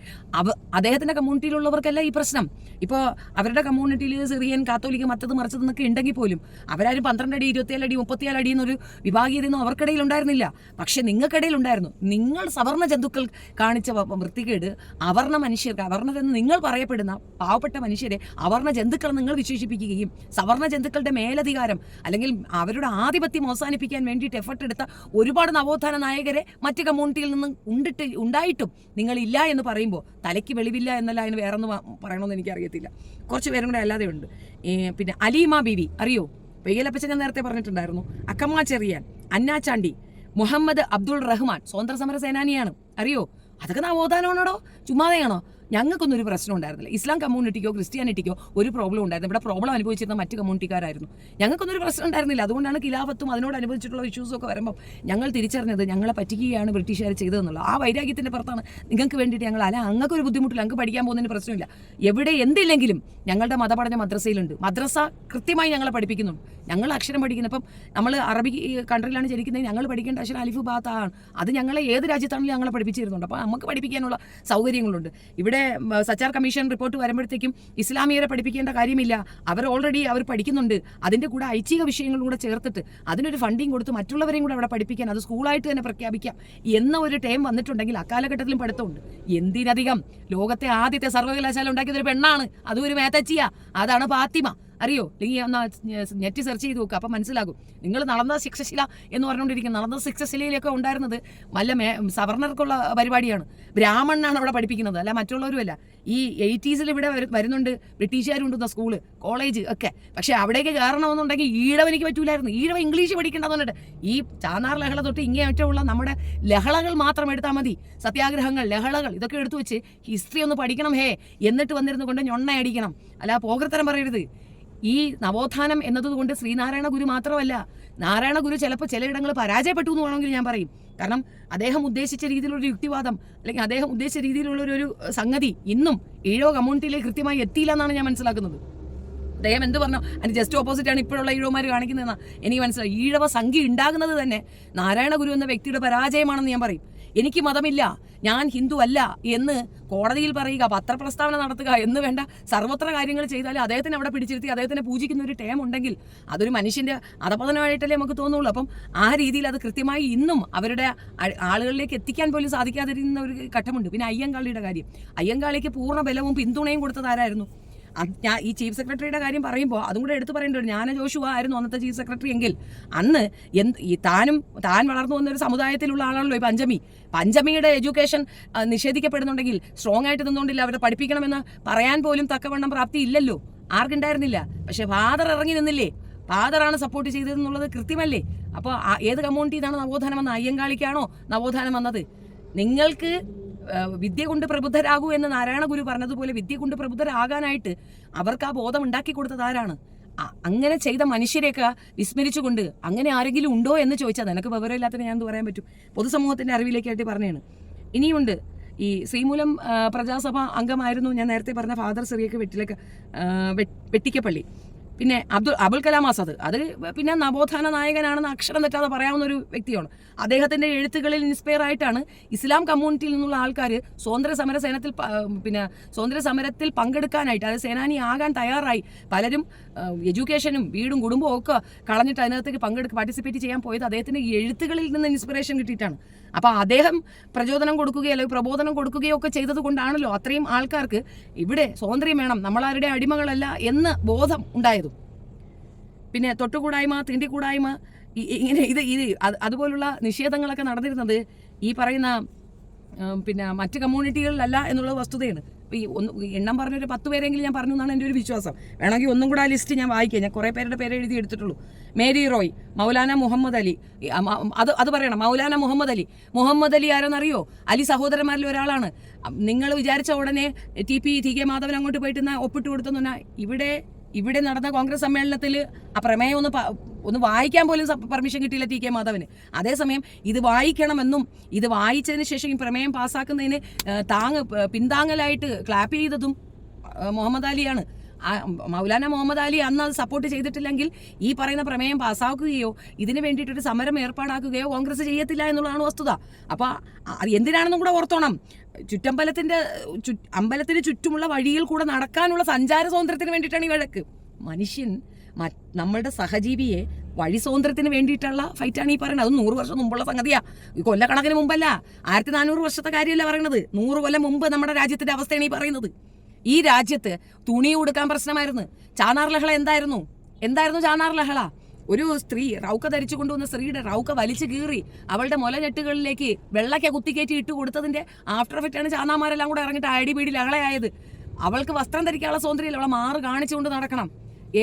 അദ്ദേഹത്തിൻ്റെ കമ്മ്യൂണിറ്റിയിലുള്ളവർക്കല്ല ഈ പ്രശ്നം. ഇപ്പോൾ അവരുടെ കമ്മ്യൂണിറ്റിയിൽ സിറിയൻ കാത്തോലിക്ക മറ്റത് മറിച്ചതെന്നൊക്കെ ഉണ്ടെങ്കിൽ പോലും അവരാരും 12 അടി 27 അടി 34 അടി എന്നൊരു വിഭാഗീയതയൊന്നും അവർക്കിടയിൽ ഉണ്ടായിരുന്നില്ല. പക്ഷെ നിങ്ങൾക്കിടയിൽ ഉണ്ടായിരുന്നു. നിങ്ങൾ സവർണ ജന്തുക്കൾ കാണിച്ച വൃത്തികേട് അവർണ മനുഷ്യർക്ക്, അവർണരെന്ന് നിങ്ങൾ പറയപ്പെടുന്ന പാവപ്പെട്ട മനുഷ്യരെ അവർണ ജന്തുക്കൾ നിങ്ങൾ വിശേഷിപ്പിക്കുകയും സവർണ ജന്തുക്കളുടെ മേലധികാരം അല്ലെങ്കിൽ അവരുടെ ആധിപത്യം അവസാനിപ്പിക്കാൻ വേണ്ടിയിട്ട് എഫർട്ട് എടുത്ത ഒരുപാട് നവോത്ഥാന നായകരെ മറ്റ് കമ്മ്യൂണിറ്റിയിൽ നിന്ന് ഉണ്ടായിട്ടും നിങ്ങളില്ല എന്ന് പറയുമ്പോൾ തലയ്ക്ക് വെളിവില്ല എന്നല്ല, അതിന് വേറൊന്ന് പറയണമെന്ന് എനിക്കറിയത്തില്ല. കുറച്ച് പേരും കൂടെ അല്ലാതെ ഉണ്ട്. പിന്നെ അലീമ ബീവി അറിയോ? പെയ്യലപ്പച്ച ഞാൻ നേരത്തെ പറഞ്ഞിട്ടുണ്ടായിരുന്നു. അക്കമ്മ ചെറിയാൻ, അന്നാച്ചാണ്ടി, മുഹമ്മദ് അബ്ദുൾ റഹ്മാൻ സ്വാതന്ത്ര്യ സമര സേനാനിയാണ്, അറിയോ? അതൊക്കെ നവോത്ഥാനമാണോ? ചുമ്മാതെയാണോ? ഞങ്ങൾക്കൊന്നും ഒരു പ്രശ്നം ഉണ്ടായിരുന്നില്ല. ഇസ്ലാം കമ്മ്യൂണിറ്റിക്കോ ക്രിസ്ത്യാനിറ്റിക്കോ ഒരു പ്രോബ്ലം ഉണ്ടായിരുന്നു. ഇവിടെ പ്രോബ്ലം അനുഭവിച്ചിരുന്ന മറ്റ് കമ്മ്യൂണിറ്റിക്കാരായിരുന്നു. ഞങ്ങൾക്കൊന്നും ഒരു പ്രശ്നം ഉണ്ടായിരുന്നില്ല. അതുകൊണ്ടാണ് ഖിലാഫത്തും അതിനോടനുബന്ധിച്ചിട്ടുള്ള ഇഷ്യൂസും ഒക്കെ വരുമ്പോൾ ഞങ്ങൾ തിരിച്ചറിഞ്ഞത് ഞങ്ങളെ പറ്റിക്കുകയാണ് ബ്രിട്ടീഷുകാർ ചെയ്തതെന്നുള്ളത്. ആ വൈരാഗ്യത്തിൻ്റെ പുറത്താണ് നിങ്ങൾക്ക് വേണ്ടിയിട്ട് ഞങ്ങൾ അങ്ങക്കൊരു ബുദ്ധിമുട്ടില്ല, ഞങ്ങൾക്ക് പഠിക്കാൻ പോകുന്നതിന് പ്രശ്നമില്ല. എവിടെ എന്തില്ലെങ്കിലും ഞങ്ങളുടെ മതപഠന മദ്രസയിലുണ്ട്. മദ്രസ കൃത്യമായി ഞങ്ങളെ പഠിപ്പിക്കുന്നുണ്ട്. ഞങ്ങൾ അക്ഷരം പഠിക്കുന്നത്. ഇപ്പം നമ്മൾ അറബി കൺട്രിയിലാണ് ജനിക്കുന്നത്, ഞങ്ങൾ പഠിക്കേണ്ട അക്ഷരം അലിഫ് ബാത്താണ്. അത് ഞങ്ങളെ ഏത് രാജ്യത്താണെങ്കിലും ഞങ്ങളെ പഠിപ്പിച്ചിരുന്നുണ്ട്. അപ്പോൾ നമുക്ക് പഠിപ്പിക്കാനുള്ള സൗകര്യങ്ങളുണ്ട്. ഇവിടെ സച്ചാർ കമ്മീഷൻ റിപ്പോർട്ട് വരുമ്പോഴത്തേക്കും ഇസ്ലാമിയരെ പഠിപ്പിക്കേണ്ട കാര്യമില്ല. അവർ പഠിക്കുന്നുണ്ട്. അതിൻ്റെ കൂടെ ഐച്ഛിക വിഷയങ്ങളും കൂടെ ചേർത്തിട്ട് അതിനൊരു ഫണ്ടിങ് കൊടുത്ത് മറ്റുള്ളവരെയും കൂടെ അവിടെ പഠിപ്പിക്കാൻ, അത് സ്കൂളായിട്ട് തന്നെ പ്രഖ്യാപിക്കാം എന്ന ഒരു ടൈം വന്നിട്ടുണ്ടെങ്കിൽ അക്കാലഘട്ടത്തിലും പഠിത്തമുണ്ട്. എന്തിനധികം ലോകത്തെ ആദ്യത്തെ സർവകലാശാല ഉണ്ടാക്കിയതൊരു പെണ്ണാണ്, അതും ഒരു മേത്തച്ചിയ. അതാണ് ഫാത്തിമ. അറിയോ? അല്ലെങ്കിൽ ഒന്ന് നെറ്റ് സെർച്ച് ചെയ്ത് നോക്കുക, അപ്പം മനസ്സിലാകും. നിങ്ങൾ നളന്ദ ശിക്ഷശില എന്ന് പറഞ്ഞുകൊണ്ടിരിക്കുന്നത്, നളന്ദ ശിക്ഷശിലയിലൊക്കെ ഉണ്ടായിരുന്നത് വല്ല സവർണർക്കുള്ള പരിപാടിയാണ്. ബ്രാഹ്മണനാണ് അവിടെ പഠിപ്പിക്കുന്നത്, അല്ല മറ്റുള്ളവരുമല്ല. ഈ 80s ഇവിടെ വരുന്നുണ്ട്, ബ്രിട്ടീഷുകാരുണ്ടെന്ന സ്കൂള്, കോളേജ് ഒക്കെ. പക്ഷേ അവിടേക്ക് കയറണമെന്നുണ്ടെങ്കിൽ ഈഴവനിക്ക് പറ്റൂലായിരുന്നു. ഈഴവ ഇംഗ്ലീഷ് പഠിക്കേണ്ടതെന്ന് പറഞ്ഞിട്ട് ഈ ചാന്നാർ ലഹള തൊട്ട് ഇങ്ങേ ഒറ്റമുള്ള നമ്മുടെ ലഹളകൾ മാത്രം എടുത്താൽ മതി. സത്യാഗ്രഹങ്ങൾ, ലഹളകൾ, ഇതൊക്കെ എടുത്തു വെച്ച് ഹിസ്റ്ററി ഒന്ന് പഠിക്കണം എന്നിട്ട് വന്നിരുന്നു കൊണ്ട് ഞൊണ്ണ അടിക്കണം, അല്ല പോകൃത്തരം പറയരുത്. ഈ നവോത്ഥാനം എന്നതുകൊണ്ട് ശ്രീനാരായണ ഗുരു മാത്രമല്ല, നാരായണ ഗുരു ചിലപ്പോൾ ചിലയിടങ്ങൾ പരാജയപ്പെട്ടു എന്ന് വേണമെങ്കിൽ ഞാൻ പറയും. കാരണം അദ്ദേഹം ഉദ്ദേശിച്ച രീതിയിലുള്ളൊരു യുക്തിവാദം അല്ലെങ്കിൽ അദ്ദേഹം ഉദ്ദേശിച്ച രീതിയിലുള്ളൊരു സംഗതി ഇന്നും ഈഴവ കമ്മ്യൂണിറ്റിയിലേക്ക് കൃത്യമായി എത്തിയില്ല എന്നാണ് ഞാൻ മനസ്സിലാക്കുന്നത്. അദ്ദേഹം എന്ത് പറഞ്ഞു, അതിന് ജസ്റ്റ് ഓപ്പോസിറ്റാണ് ഇപ്പോഴുള്ള ഈഴവന്മാർ കാണിക്കുന്നതെന്നാണ് എനിക്ക് മനസ്സിലായി. ഈഴവ സംഖ്യ ഉണ്ടാകുന്നത് തന്നെ നാരായണ ഗുരു എന്ന വ്യക്തിയുടെ പരാജയമാണെന്ന് ഞാൻ പറയും. എനിക്ക് മതമില്ല, ഞാൻ ഹിന്ദു അല്ല എന്ന് കോടതിയിൽ പറയുക, പത്രപ്രസ്താവന നടത്തുക എന്ന് വേണ്ട സർവത്ര കാര്യങ്ങൾ ചെയ്താലും അദ്ദേഹത്തിന് അവിടെ പിടിച്ചിരുത്തി അദ്ദേഹത്തിനെ പൂജിക്കുന്ന ഒരു ടൈം ഉണ്ടെങ്കിൽ അതൊരു മനുഷ്യൻ്റെ അധപതനമായിട്ടല്ലേ നമുക്ക് തോന്നുള്ളൂ. അപ്പം ആ രീതിയിൽ അത് കൃത്യമായി ഇന്നും അവരുടെ ആളുകളിലേക്ക് എത്തിക്കാൻ പോലും സാധിക്കാതിരുന്ന ഒരു ഘട്ടമുണ്ട്. പിന്നെ അയ്യങ്കാളിയുടെ കാര്യം, അയ്യങ്കാളിക്ക് പൂർണ്ണ ബലവും പിന്തുണയും കൊടുത്തത് ആരായിരുന്നു? ഞാൻ ഈ ചീഫ് സെക്രട്ടറിയുടെ കാര്യം പറയുമ്പോൾ അതും കൂടെ എടുത്തു പറയേണ്ടി വരും. ജ്ഞാന ജോഷുവ ആയിരുന്നു അന്നത്തെ ചീഫ് സെക്രട്ടറി എങ്കിൽ അന്ന് താൻ വളർന്നു വന്നൊരു സമുദായത്തിലുള്ള ആളാണല്ലോ ഈ പഞ്ചമിയുടെ എഡ്യൂക്കേഷൻ നിഷേധിക്കപ്പെടുന്നുണ്ടെങ്കിൽ സ്ട്രോങ് ആയിട്ട് നിന്നുകൊണ്ടില്ല, അവരെ പഠിപ്പിക്കണമെന്ന് പറയാൻ പോലും തക്കവണ്ണം പ്രാപ്തി ഇല്ലല്ലോ, ആർക്കുണ്ടായിരുന്നില്ല. പക്ഷെ ഫാദർ ഇറങ്ങി നിന്നില്ലേ, ഫാദറാണ് സപ്പോർട്ട് ചെയ്തതെന്നുള്ളത് കൃത്യമല്ലേ? അപ്പോൾ ഏത് കമ്മ്യൂണിറ്റിയിലാണ് നവോത്ഥാനം വന്നത്? അയ്യങ്കാളിക്കാണോ നവോത്ഥാനം വന്നത്? നിങ്ങൾക്ക് വിദ്യ കൊണ്ട് പ്രബുദ്ധരാകൂ എന്ന് നാരായണ ഗുരു പറഞ്ഞതുപോലെ വിദ്യ കൊണ്ട് പ്രബുദ്ധരാകാനായിട്ട് അവർക്ക് ആ ബോധം ഉണ്ടാക്കി കൊടുത്തത് ആരാണ്? അങ്ങനെ ചെയ്ത മനുഷ്യരെയൊക്കെ വിസ്മരിച്ചുകൊണ്ട് അങ്ങനെ ആരെങ്കിലും ഉണ്ടോ എന്ന് ചോദിച്ചാൽ നിനക്ക് വിവരമില്ലാത്തതിന് ഞാൻ എന്ത് പറയാൻ പറ്റും? പൊതുസമൂഹത്തിൻ്റെ അറിവിലേക്കായിട്ട് പറഞ്ഞാണ്. ഇനിയുണ്ട് ഈ ശ്രീമൂലം പ്രജാസഭ അംഗമായിരുന്നു ഞാൻ നേരത്തെ പറഞ്ഞ ഫാദർ സിറിയക്ക് വെട്ടിക്കപ്പള്ളി. പിന്നെ അബുൽ കലാം ആസാദ്, അത് പിന്നെ നവോത്ഥാന നായകനാണെന്ന് അക്ഷരം തെറ്റാതെ പറയാവുന്ന ഒരു വ്യക്തിയാണ്. അദ്ദേഹത്തിൻ്റെ എഴുത്തുകളിൽ ഇൻസ്പയർ ആയിട്ടാണ് ഇസ്ലാം കമ്മ്യൂണിറ്റിയിൽ നിന്നുള്ള ആൾക്കാർ സ്വാതന്ത്ര്യ സമരത്തിൽ പങ്കെടുക്കാനായിട്ട്, അത് സേനാനി ആകാൻ തയ്യാറായി പലരും എഡ്യൂക്കേഷനും വീടും കുടുംബവും ഒക്കെ കളഞ്ഞിട്ട് അതിനകത്തേക്ക് പാർട്ടിസിപ്പേറ്റ് ചെയ്യാൻ പോയത് അദ്ദേഹത്തിൻ്റെ എഴുത്തുകളിൽ നിന്ന് ഇൻസ്പിറേഷൻ കിട്ടിയിട്ടാണ്. അപ്പോൾ അദ്ദേഹം പ്രചോദനം കൊടുക്കുകയോ അല്ലെങ്കിൽ പ്രബോധനം കൊടുക്കുകയോ ഒക്കെ ചെയ്തത് കൊണ്ടാണല്ലോ അത്രയും ആൾക്കാർക്ക് ഇവിടെ സ്വാതന്ത്ര്യം വേണം, നമ്മളാരുടെ അടിമകളല്ല എന്ന് ബോധം ഉണ്ടായതും. പിന്നെ തൊട്ടുകൂടായ്മ, തീണ്ടിക്കൂടായ്മ, ഇങ്ങനെ അതുപോലുള്ള നിഷേധങ്ങളൊക്കെ നടന്നിരുന്നത് ഈ പറയുന്ന പിന്നെ മറ്റ് കമ്മ്യൂണിറ്റികളിലല്ല എന്നുള്ള വസ്തുതയാണ്. ഈ എണ്ണം പറഞ്ഞൊരു 10 പേരെങ്കിലും ഞാൻ പറഞ്ഞു എന്നാണ് എൻ്റെ ഒരു വിശ്വാസം. വേണമെങ്കിൽ ഒന്നും കൂടെ ആ ലിസ്റ്റ് ഞാൻ വായിക്കാം. ഞാൻ കുറേ പേരുടെ പേര് എഴുതി എടുത്തിട്ടുള്ളൂ. മേരി റോയ്, മൗലാന മുഹമ്മദ് അലി, അത് പറയണം. മൗലാന മുഹമ്മദ് അലി ആരെന്നറിയോ? അലി സഹോദരന്മാരിൽ ഒരാളാണ്. നിങ്ങൾ വിചാരിച്ച ഉടനെ ടി കെ മാധവൻ അങ്ങോട്ട് പോയിട്ട് ഒപ്പിട്ട് കൊടുത്തെന്ന് പറഞ്ഞാൽ ഇവിടെ നടന്ന കോൺഗ്രസ് സമ്മേളനത്തിൽ ആ പ്രമേയം ഒന്ന് വായിക്കാൻ പോലും പെർമിഷൻ കിട്ടിയില്ല ടി കെ മാധവന്. അതേസമയം ഇത് വായിക്കണമെന്നും ഇത് വായിച്ചതിന് ശേഷം ഈ പ്രമേയം പാസ്സാക്കുന്നതിന് പിന്താങ്ങലായിട്ട് ക്ലാപ്പ് ചെയ്തതും മുഹമ്മദ് അലിയാണ്. മൗലാന മുഹമ്മദ് അലി അന്ന് അത് സപ്പോർട്ട് ചെയ്തിട്ടില്ലെങ്കിൽ ഈ പറയുന്ന പ്രമേയം പാസ്സാക്കുകയോ ഇതിന് വേണ്ടിയിട്ടൊരു സമരം ഏർപ്പാടാക്കുകയോ കോൺഗ്രസ് ചെയ്യത്തില്ല എന്നുള്ളതാണ് വസ്തുത. അപ്പോൾ എന്തിനാണെന്നും കൂടെ ഓർത്തോണം. അമ്പലത്തിന് ചുറ്റുമുള്ള വഴിയിൽ കൂടെ നടക്കാനുള്ള സഞ്ചാര സ്വാതന്ത്ര്യത്തിന് വേണ്ടിയിട്ടാണ് ഈ വഴക്ക്. മനുഷ്യൻ നമ്മളുടെ സഹജീവിയെ വഴി സ്വാതന്ത്ര്യത്തിന് വേണ്ടിയിട്ടുള്ള ഫൈറ്റാണ് ഈ പറയുന്നത്. അത് 100 വർഷം മുമ്പുള്ള സംഗതിയാ, കൊല്ലക്കണക്കിന് മുമ്പല്ല. 1400 വർഷത്തെ കാര്യമല്ല പറയുന്നത്. 100 കൊല്ലം മുമ്പ് നമ്മുടെ രാജ്യത്തിന്റെ അവസ്ഥയാണ് ഈ പറയുന്നത്. ഈ രാജ്യത്ത് തുണി ഉടുക്കാൻ പ്രശ്നമായിരുന്നു. ചാനാർ ലഹള എന്തായിരുന്നു ചാനാർ ലഹള? ഒരു സ്ത്രീ റൗക്ക ധരിച്ചു കൊണ്ടുവന്ന സ്ത്രീയുടെ റൗക്ക വലിച്ചു കീറി അവളുടെ മുലഞ്ഞെട്ടുകളിലേക്ക് വെള്ളയ്ക്ക കുത്തിക്കയറ്റി ഇട്ട് കൊടുത്തതിന്റെ ആഫ്റ്റർ എഫക്റ്റാണ് ചാനാമാരെല്ലാം കൂടെ ഇറങ്ങിയിട്ട് അടിപിടി ലഹളയായത്. അവൾക്ക് വസ്ത്രം ധരിക്കാനുള്ള സ്വാതന്ത്ര്യമില്ല, അവളെ മാറ് കാണിച്ചുകൊണ്ട് നടക്കണം.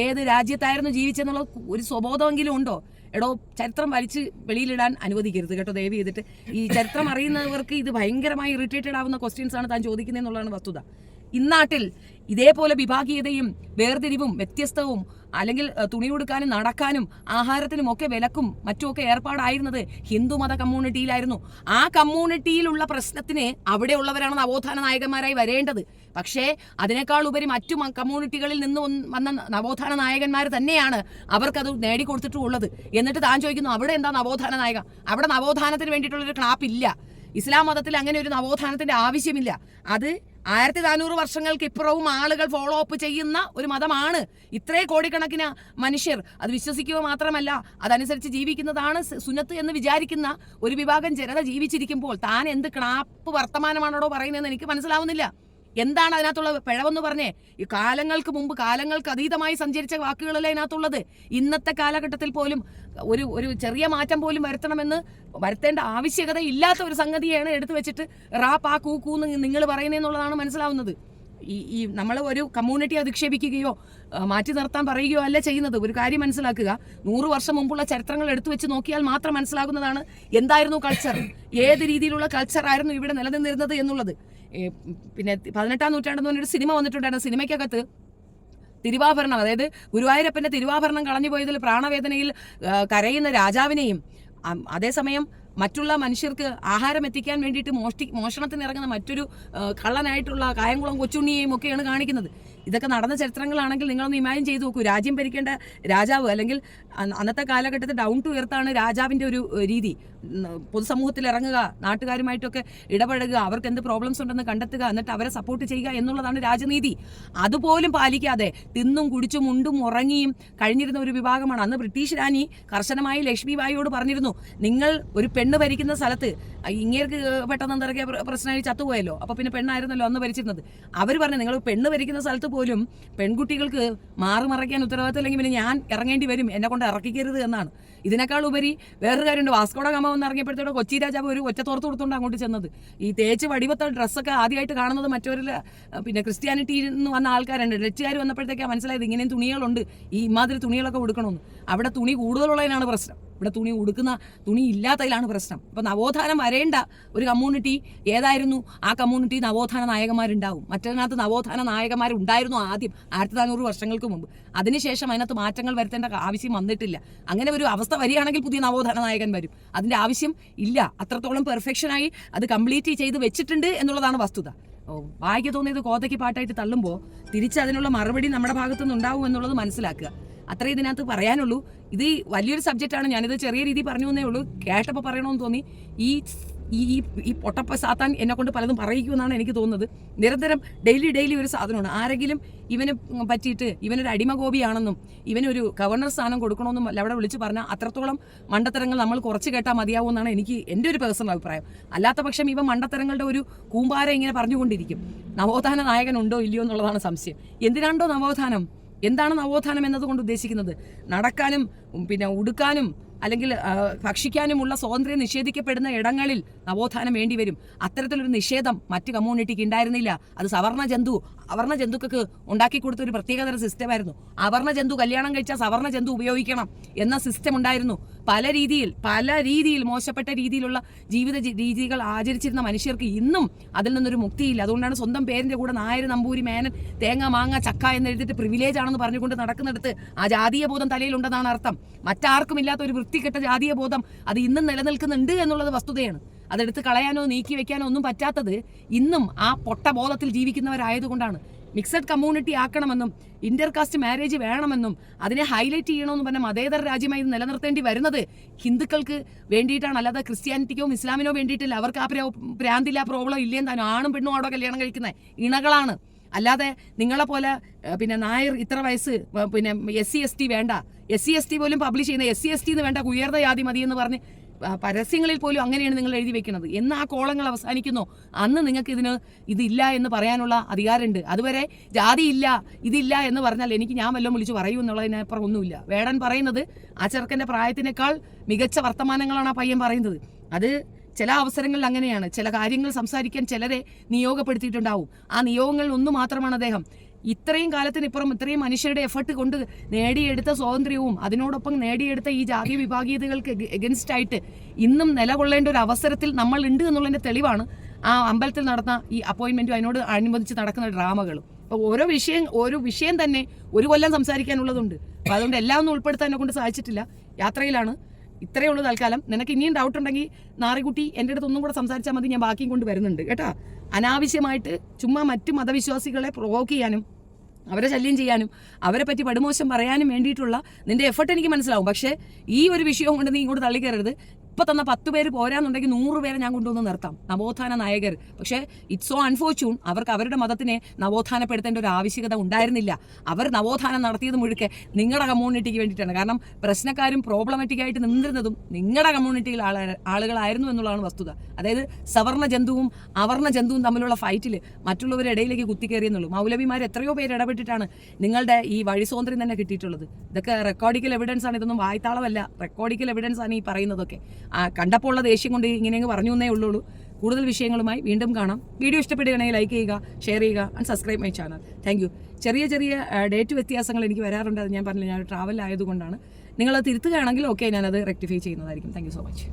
ഏത് രാജ്യത്തായിരുന്നു ജീവിച്ചെന്നുള്ള ഒരു സ്വബോധമെങ്കിലും ഉണ്ടോ? എടോ, ചരിത്രം വലിച്ച് വെളിയിലിടാൻ അനുവദിക്കരുത് കേട്ടോ, ദയവ് ചെയ്തിട്ട്. ഈ ചരിത്രം അറിയുന്നവർക്ക് ഇത് ഭയങ്കരമായി ഇറിറ്റേറ്റഡ് ആവുന്ന ക്വസ്റ്റ്യൻസ് ആണ് താൻ ചോദിക്കുന്നത് എന്നുള്ളതാണ് വസ്തുത. ഇന്നാട്ടിൽ ഇതേപോലെ വിഭാഗീയതയും വേർതിരിവും വ്യത്യസ്തവും അല്ലെങ്കിൽ തുണി കൊടുക്കാനും നടക്കാനും ആഹാരത്തിനും ഒക്കെ വിലക്കും മറ്റുമൊക്കെ ഏർപ്പാടായിരുന്നത് ഹിന്ദുമത കമ്മ്യൂണിറ്റിയിലായിരുന്നു. ആ കമ്മ്യൂണിറ്റിയിലുള്ള പ്രശ്നത്തിന് അവിടെയുള്ളവരാണ് നവോത്ഥാന നായകന്മാരായി വരേണ്ടത്. പക്ഷേ അതിനേക്കാൾ ഉപരി മറ്റു കമ്മ്യൂണിറ്റികളിൽ നിന്ന് വന്ന നവോത്ഥാന നായകന്മാർ തന്നെയാണ് അവർക്കത് നേടിക്കൊടുത്തിട്ടുള്ളത്. എന്നിട്ട് താൻ ചോദിക്കുന്നു അവിടെ എന്താ നവോത്ഥാന നായക? അവിടെ നവോത്ഥാനത്തിന് വേണ്ടിയിട്ടുള്ളൊരു ക്ലാപ്പില്ല. ഇസ്ലാം മതത്തിൽ അങ്ങനെ ഒരു നവോത്ഥാനത്തിന്റെ ആവശ്യമില്ല. അത് 1400 വർഷങ്ങൾക്ക് ഇപ്പുറവും ആളുകൾ ഫോളോ അപ്പ് ചെയ്യുന്ന ഒരു മതമാണ്. ഇത്രേ കോടിക്കണക്കിന് മനുഷ്യർ അത് വിശ്വസിക്കുക മാത്രമല്ല അതനുസരിച്ച് ജീവിക്കുന്നതാണ് സുന്നത്ത് എന്ന് വിചാരിക്കുന്ന ഒരു വിഭാഗം ജനത ജീവിച്ചിരിക്കുമ്പോൾ താൻ എന്ത് ക്ലാപ്പ് വർത്തമാനമാണോ പറയുന്നതെന്ന് എനിക്ക് മനസ്സിലാവുന്നില്ല. എന്താണ് അതിനകത്തുള്ള പിഴവെന്ന് പറഞ്ഞേ? ഈ കാലങ്ങൾക്ക് മുമ്പ് കാലങ്ങൾക്ക് അതീതമായി സഞ്ചരിച്ച വാക്കുകളല്ലേ അതിനകത്തുള്ളത്. ഇന്നത്തെ കാലഘട്ടത്തിൽ പോലും ഒരു ചെറിയ മാറ്റം പോലും വരുത്തേണ്ട ആവശ്യകത ഇല്ലാത്ത ഒരു സംഗതിയാണ് എടുത്തു വെച്ചിട്ട് റാപ്പ് ആ കൂന്ന് നിങ്ങൾ പറയുന്നതെന്നുള്ളതാണ് മനസ്സിലാവുന്നത്. ഈ നമ്മൾ ഒരു കമ്മ്യൂണിറ്റി അധിക്ഷേപിക്കുകയോ മാറ്റി നിർത്താൻ പറയുകയോ അല്ല ചെയ്യുന്നത്. ഒരു കാര്യം മനസ്സിലാക്കുക, 100 വർഷം മുമ്പുള്ള ചരിത്രങ്ങൾ എടുത്തു വെച്ച് നോക്കിയാൽ മാത്രം മനസ്സിലാകുന്നതാണ് എന്തായിരുന്നു കൾച്ചർ, ഏത് രീതിയിലുള്ള കൾച്ചർ ആയിരുന്നു ഇവിടെ നിലനിന്നിരുന്നത് എന്നുള്ളത്. പിന്നെ 18-ാം നൂറ്റാണ്ടെന്ന് പറഞ്ഞൊരു സിനിമ വന്നിട്ടുണ്ടായിരുന്നു. സിനിമയ്ക്കകത്ത് തിരുവാഭരണം, അതായത് ഗുരുവായൂരപ്പന്റെ തിരുവാഭരണം കളഞ്ഞുപോയതിൽ പ്രാണവേദനയിൽ കരയുന്ന രാജാവിനെയും അതേസമയം മറ്റുള്ള മനുഷ്യർക്ക് ആഹാരം എത്തിക്കാൻ വേണ്ടിയിട്ട് മോഷണത്തിന് ഇറങ്ങുന്ന മറ്റൊരു കള്ളനായിട്ടുള്ള കായംകുളം കൊച്ചുണ്ണിയെയും ഒക്കെയാണ് കാണിക്കുന്നത്. ഇതൊക്കെ നടന്ന ചരിത്രങ്ങളാണെങ്കിൽ നിങ്ങളൊന്ന് ഇമാജിൻ ചെയ്ത് നോക്കൂ. രാജ്യം ഭരിക്കേണ്ട രാജാവ് അല്ലെങ്കിൽ അന്നത്തെ കാലഘട്ടത്തിൽ ഡൗൺ ടു എർത്താണ് രാജാവിൻ്റെ ഒരു രീതി. പൊതുസമൂഹത്തിൽ ഇറങ്ങുക, നാട്ടുകാരുമായിട്ടൊക്കെ ഇടപഴകുക, അവർക്ക് എന്ത് പ്രോബ്ലംസ് ഉണ്ടെന്ന് കണ്ടെത്തുക, എന്നിട്ട് അവരെ സപ്പോർട്ട് ചെയ്യുക എന്നുള്ളതാണ് രാജനീതി. അതുപോലും പാലിക്കാതെ തിന്നും കുടിച്ചും ഉണ്ടും ഉറങ്ങിയും കഴിഞ്ഞിരുന്ന ഒരു വിഭാഗമാണ്. അന്ന് ബ്രിട്ടീഷ് റാണി കർശനമായി ലക്ഷ്മിബായിയോട് പറഞ്ഞിരുന്നു, നിങ്ങൾ ഒരു പെണ്ണ് ഭരിക്കുന്ന സ്ഥലത്ത്, ഇങ്ങേർക്ക് പെട്ടെന്ന് എന്തൊക്കെ പ്രശ്നമായി ചത്തുപോയല്ലോ, അപ്പോൾ പിന്നെ പെണ്ണായിരുന്നല്ലോ അന്ന് ഭരിച്ചിരുന്നത്. അവർ പറഞ്ഞു, നിങ്ങൾ പെണ്ണ് ഭരിക്കുന്ന സ്ഥലത്ത് പോലും പെൺകുട്ടികൾക്ക് മാറുമറയ്ക്കാൻ ഉത്തരവാദിത്തം ഇല്ലെങ്കിൽ പിന്നെ ഞാൻ ഇറങ്ങേണ്ടി വരും, എന്നെ കൊണ്ട് ഇറക്കിക്കരുത് എന്നാണ്. ഇതിനേക്കാൾ ഉപരി വേറൊരു കാര്യമുണ്ട്. വാസ്കോഡ ഗാമ വന്ന് ഇറങ്ങിയപ്പോഴത്തേക്കും കൊച്ചി രാജാവ് ഒരു ഒറ്റത്തോർത്ത് കൊടുത്തുകൊണ്ട് അങ്ങോട്ട് ചെന്നത്. ഈ തേച്ച് വടിവത്ത ഡ്രസ്സൊക്കെ ആദ്യമായിട്ട് കാണുന്നത് മറ്റൊരു പിന്നെ ക്രിസ്ത്യാനിറ്റിയിൽ നിന്ന് വന്ന ആൾക്കാരുണ്ട്. ഡച്ചുകാർ വന്നപ്പോഴത്തേക്കാണ് മനസ്സിലായത് ഇങ്ങനെയും തുണികളുണ്ട്, ഈ ഇമാതിരി തുണികളൊക്കെ ഉടുക്കണമെന്ന്. അവിടെ തുണി കൂടുതലുള്ളതിനാണ് പ്രശ്നം, ഇവിടെ തുണി ഇല്ലാത്തതിലാണ് പ്രശ്നം. അപ്പോൾ നവോത്ഥാനം വരേണ്ട ഒരു കമ്മ്യൂണിറ്റി ഏതായിരുന്നു? ആ കമ്മ്യൂണിറ്റി നവോത്ഥാന നായകന്മാരുണ്ടാവും. മറ്റതിനകത്ത് നവോത്ഥാന നായകന്മാരുണ്ടായിരുന്നു ആദ്യം 1400 വർഷങ്ങൾക്ക് മുമ്പ്. അതിനുശേഷം അതിനകത്ത് മാറ്റങ്ങൾ വരുത്തേണ്ട ആവശ്യം വന്നിട്ടില്ല. അങ്ങനെ ഒരു അവസ്ഥ വരികയാണെങ്കിൽ പുതിയ നവോത്ഥാന നായകൻ വരും. അതിൻ്റെ ആവശ്യം ഇല്ല. അത്രത്തോളം പെർഫെക്ഷനായി അത് കംപ്ലീറ്റ് ചെയ്ത് വെച്ചിട്ടുണ്ട് എന്നുള്ളതാണ് വസ്തുത. വായിക്ക് തോന്നിയത് കോതയ്ക്ക് പാട്ടായിട്ട് തള്ളുമ്പോൾ തിരിച്ച് അതിനുള്ള മറുപടി നമ്മുടെ ഭാഗത്തുനിന്ന് ഉണ്ടാവും എന്നുള്ളത് മനസ്സിലാക്കുക. അത്രേ ഇതിനകത്ത് പറയാനുള്ളൂ. ഇത് വലിയൊരു സബ്ജക്റ്റാണ്. ഞാനിത് ചെറിയ രീതിയിൽ പറഞ്ഞു എന്നേ ഉള്ളൂ. കേട്ടപ്പോൾ പറയണമെന്ന് തോന്നി. ഈ പൊട്ടപ്പ സാത്താൻ എന്നെ കൊണ്ട് പലതും പറയിക്കുമെന്നാണ് എനിക്ക് തോന്നുന്നത്. നിരന്തരം ഡെയിലി ഒരു സാധനമാണ്. ആരെങ്കിലും ഇവന് പറ്റിയിട്ട് ഇവനൊരു അടിമഗോപിയാണെന്നും ഇവനൊരു ഗവർണർ സ്ഥാനം കൊടുക്കണമെന്നും അല്ല അവിടെ വിളിച്ച് പറഞ്ഞാൽ അത്രത്തോളം മണ്ടത്തരങ്ങൾ നമ്മൾ കുറച്ച് കേട്ടാൽ മതിയാവുമെന്നാണ് എൻ്റെ ഒരു പേഴ്സണൽ അഭിപ്രായം. അല്ലാത്ത പക്ഷം ഇവ മണ്ടത്തരങ്ങളുടെ ഒരു കൂമ്പാരം ഇങ്ങനെ പറഞ്ഞുകൊണ്ടിരിക്കും. നവോത്ഥാന നായകൻ ഉണ്ടോ ഇല്ലയോ എന്നുള്ളതാണ് സംശയം. എന്തിനാണ്ടോ നവോത്ഥാനം? എന്താണ് നവോത്ഥാനം എന്നതുകൊണ്ട് ഉദ്ദേശിക്കുന്നത്? നടക്കാനും പിന്നെ ഉടുക്കാനും അല്ലെങ്കിൽ ഭക്ഷിക്കാനുമുള്ള സ്വാതന്ത്ര്യം നിഷേധിക്കപ്പെടുന്ന ഇടങ്ങളിൽ നവോത്ഥാനം വേണ്ടിവരും. അത്തരത്തിലൊരു നിഷേധം മറ്റ് കമ്മ്യൂണിറ്റിക്ക് ഉണ്ടായിരുന്നില്ല. അത് അവർണ ജന്തുക്കൾക്ക് ഉണ്ടാക്കി കൊടുത്ത ഒരു പ്രത്യേകതര സിസ്റ്റമായിരുന്നു. അവർണ ജന്തു കല്യാണം കഴിച്ചാൽ സവർണ ജന്തു ഉപയോഗിക്കണം എന്ന സിസ്റ്റം ഉണ്ടായിരുന്നു. പല രീതിയിൽ മോശപ്പെട്ട രീതിയിലുള്ള ജീവിത രീതികൾ ആചരിച്ചിരുന്ന മനുഷ്യർക്ക് ഇന്നും അതിൽ നിന്നൊരു മുക്തിയില്ല. അതുകൊണ്ടാണ് സ്വന്തം പേരിൻ്റെ കൂടെ നായർ, നമ്പൂരി, മേനൻ, തേങ്ങ, മാങ്ങ, ചക്ക എന്നെഴുതിയിട്ട് പ്രിവിലേജ് ആണെന്ന് പറഞ്ഞുകൊണ്ട് നടക്കുന്നിടത്ത് ആ ജാതീയ ബോധം തലയിലുണ്ടെന്നാണ് അർത്ഥം. മറ്റാർക്കും ഇല്ലാത്ത ഒരു വൃത്തികെട്ട ജാതീയ ബോധം അത് ഇന്നും നിലനിൽക്കുന്നുണ്ട് എന്നുള്ളത് വസ്തുതയാണ്. അതെടുത്ത് കളയാനോ നീക്കി വെക്കാനോ ഒന്നും പറ്റാത്തത് ഇന്നും ആ പൊട്ടബോധത്തിൽ ജീവിക്കുന്നവരായതുകൊണ്ടാണ്. മിക്സഡ് കമ്മ്യൂണിറ്റി ആക്കണമെന്നും ഇന്റർകാസ്റ്റ് മാരേജ് വേണമെന്നും അതിനെ ഹൈലൈറ്റ് ചെയ്യണമെന്നും പറഞ്ഞ മതേതര രാജ്യമായി നിലനിർത്തേണ്ടി വരുന്നത് ഹിന്ദുക്കൾക്ക് വേണ്ടിയിട്ടാണ്, അല്ലാതെ ക്രിസ്ത്യാനിറ്റിക്കോ ഇസ്ലാമിനോ വേണ്ടിയിട്ടില്ല. അവർക്ക് ആ പ്രാന്തില്ല, പ്രോബ്ലം ഇല്ലേന്ന് താനും. ആണും പെണ്ണും ആടോ കല്യാണം കഴിക്കുന്ന ഇണകളാണ്. അല്ലാതെ നിങ്ങളെപ്പോലെ പിന്നെ നായർ ഇത്ര വയസ്സ്, പിന്നെ SC/ST വേണ്ട, SC/ST പോലും പബ്ലിഷ് ചെയ്യുന്ന SC/ST എന്ന് വേണ്ട, ഉയർന്ന ജാതി മതി എന്ന് പറഞ്ഞ് പരസ്യങ്ങളിൽ പോലും അങ്ങനെയാണ് നിങ്ങൾ എഴുതി വെക്കുന്നത്. എന്ന് ആ കോളങ്ങൾ അവസാനിക്കുന്നോ അന്ന് നിങ്ങൾക്ക് ഇതില്ല എന്ന് പറയാനുള്ള അധികാരമുണ്ട്. അതുവരെ ജാതി ഇല്ല, ഇതില്ല എന്ന് പറഞ്ഞാൽ ഞാൻ വല്ലതും വിളിച്ച് പറയൂ എന്നുള്ളതിനപ്പുറം ഒന്നുമില്ല. വേടൻ പറയുന്നത് ആ ചെറുക്കൻ്റെ പ്രായത്തിനേക്കാൾ മികച്ച വർത്തമാനങ്ങളാണ് ആ പയ്യൻ പറയുന്നത്. അത് ചില അവസരങ്ങളിൽ അങ്ങനെയാണ്. ചില കാര്യങ്ങൾ സംസാരിക്കാൻ ചിലരെ നിയോഗപ്പെടുത്തിയിട്ടുണ്ടാവും. ആ നിയോഗങ്ങളിൽ ഒന്ന് മാത്രമാണ് അദ്ദേഹം. ഇത്രയും കാലത്തിനിപ്പുറം ഇത്രയും മനുഷ്യരുടെ എഫർട്ട് കൊണ്ട് നേടിയെടുത്ത സ്വാതന്ത്ര്യവും അതിനോടൊപ്പം നേടിയെടുത്ത ഈ ജാതി വിഭാഗീയതകൾക്ക് എഗൻസ്റ്റ് ആയിട്ട് ഇന്നും നിലകൊള്ളേണ്ട ഒരു അവസരത്തിൽ നമ്മൾ ഉണ്ട് എന്നുള്ളതിൻ്റെ തെളിവാണ് ആ അമ്പലത്തിൽ നടന്ന ഈ അപ്പോയിൻമെൻറ്റും അതിനോട് അനുബന്ധിച്ച് നടക്കുന്ന ഡ്രാമകളും. അപ്പോൾ ഓരോ വിഷയം തന്നെ ഒരു കൊല്ലം സംസാരിക്കാനുള്ളതുണ്ട്. അപ്പോൾ അതുകൊണ്ട് എല്ലാം ഒന്നും ഉൾപ്പെടുത്താൻ എന്നെ കൊണ്ട് സാധിച്ചിട്ടില്ല. യാത്രയിലാണ്. ഇത്രയേ ഉള്ളൂ തൽക്കാലം. നിനക്ക് ഇനിയും ഡൗട്ട് ഉണ്ടെങ്കിൽ നാറിക്കുട്ടി എൻ്റെ അടുത്ത് ഒന്നും കൂടെ സംസാരിച്ചാൽ മതി, ഞാൻ ബാക്കിയും കൊണ്ട് വരുന്നുണ്ട് കേട്ടോ. അനാവശ്യമായിട്ട് ചുമ്മാ മറ്റു മതവിശ്വാസികളെ പ്രൊവോക്ക് ചെയ്യാനും അവരെ ശല്യം ചെയ്യാനും അവരെ പറ്റി പടുമോശം പറയാനും വേണ്ടിയിട്ടുള്ള നിന്റെ എഫർട്ട് എനിക്ക് മനസ്സിലാവും. പക്ഷേ ഈ ഒരു വിഷയവും കൊണ്ട് നീ ഇങ്ങോട്ട് തള്ളിക്കയറരുത്. ഇപ്പം തന്ന 10 പേര് പോരാന്നുണ്ടെങ്കിൽ 100 പേരെ ഞാൻ കൊണ്ടുവന്ന് നിർത്താം, നവോത്ഥാന നായകർ. പക്ഷേ ഇറ്റ്സ് സോ അൺഫോർച്യൂൺ, അവർക്ക് അവരുടെ മതത്തിനെ നവോത്ഥാനപ്പെടുത്തേണ്ട ഒരു ആവശ്യകത ഉണ്ടായിരുന്നില്ല. അവർ നവോത്ഥാനം നടത്തിയത് മുഴുക്കെ നിങ്ങളുടെ കമ്മ്യൂണിറ്റിക്ക് വേണ്ടിയിട്ടാണ്. കാരണം പ്രശ്നക്കാരും പ്രോബ്ലമാറ്റിക് ആയിട്ട് നിന്നിരുന്നതും നിങ്ങളുടെ കമ്മ്യൂണിറ്റിയിൽ ആളുകളായിരുന്നു എന്നുള്ളതാണ് വസ്തുത. അതായത് സവർണ ജന്തുവും അവർണ ജന്തുവും തമ്മിലുള്ള ഫൈറ്റിൽ മറ്റുള്ളവരുടെ ഇടയിലേക്ക് കുത്തിക്കയറിയെന്നുള്ളൂ. മൗലവിമാർ എത്രയോ പേര് ഇടപെട്ടിട്ടാണ് നിങ്ങളുടെ ഈ വഴി സ്വാതന്ത്ര്യം തന്നെ കിട്ടിയിട്ടുള്ളത്. ഇതൊക്കെ റെക്കോർഡിക്കൽ എവിഡൻസ് ആണ്, ഇതൊന്നും വായ്ത്താളമല്ല, റെക്കോർഡിക്കൽ എവിഡൻസ് ആണ് ഈ പറയുന്നതൊക്കെ. കണ്ടപ്പോൾ ഉള്ള ദേഷ്യം കൊണ്ട് ഇങ്ങനെ പറഞ്ഞു എന്നേ ഉള്ളൂ. കൂടുതൽ വിഷയങ്ങളുമായി വീണ്ടും കാണാം. വീഡിയോ ഇഷ്ടപ്പെടുകയാണെങ്കിൽ ലൈക്ക് ചെയ്യുക, ഷെയർ ചെയ്യുക and subscribe my channel. Thank you. ചെറിയ ഡേറ്റ് വ്യത്യാസങ്ങൾ എനിക്ക് വരാറുണ്ട്. അത് ഞാൻ പറഞ്ഞില്ല, ഞാൻ ട്രാവൽ ആയതുകൊണ്ടാണ്. നിങ്ങളത് തിരുത്തുകയാണെങ്കിൽ ഓക്കെ, ഞാനത് റെക്ടിഫൈ ചെയ്യുന്നതായിരിക്കും. Thank you so much.